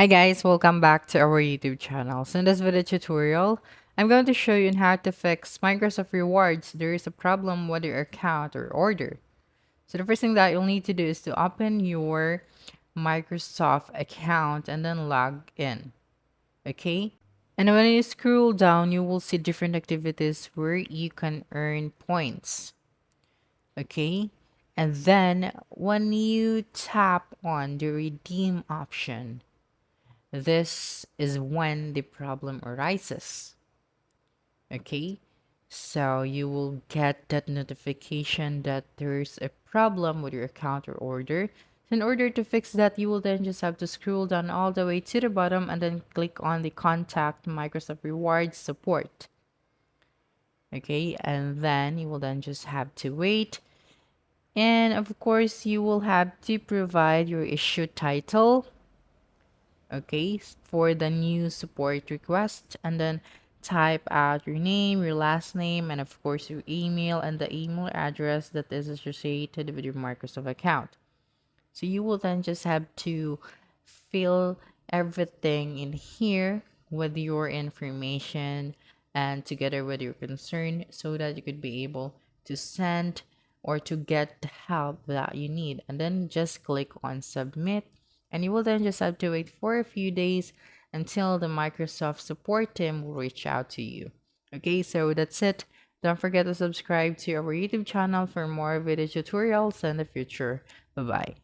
Hi guys, welcome back to our YouTube channel. So in this video tutorial, I'm going to show you on how to fix Microsoft Rewards. There is a problem with your account or order. So the first thing that you'll need to do is to open your Microsoft account and then log in. Okay? And when you scroll down, you will see different activities where you can earn points. Okay? And then when you tap on the redeem option, this is when the problem arises. Okay, so you will get that notification that there's a problem with your account or order. So in order to fix that, you will then just have to scroll down all the way to the bottom and then click on the contact Microsoft Rewards support. Okay, and then you will then just have to wait. And of course, you will have to provide your issue title, okay, for the new support request, and then type out your name, your last name, and of course your email and the email address that is associated with your Microsoft account. So you will then just have to fill everything in here with your information and together with your concern so that you could be able to send or to get the help that you need. And then just click on submit, and you will then just have to wait for a few days until the Microsoft support team will reach out to you. Okay, so that's it. Don't forget to subscribe to our YouTube channel for more video tutorials in the future. Bye bye.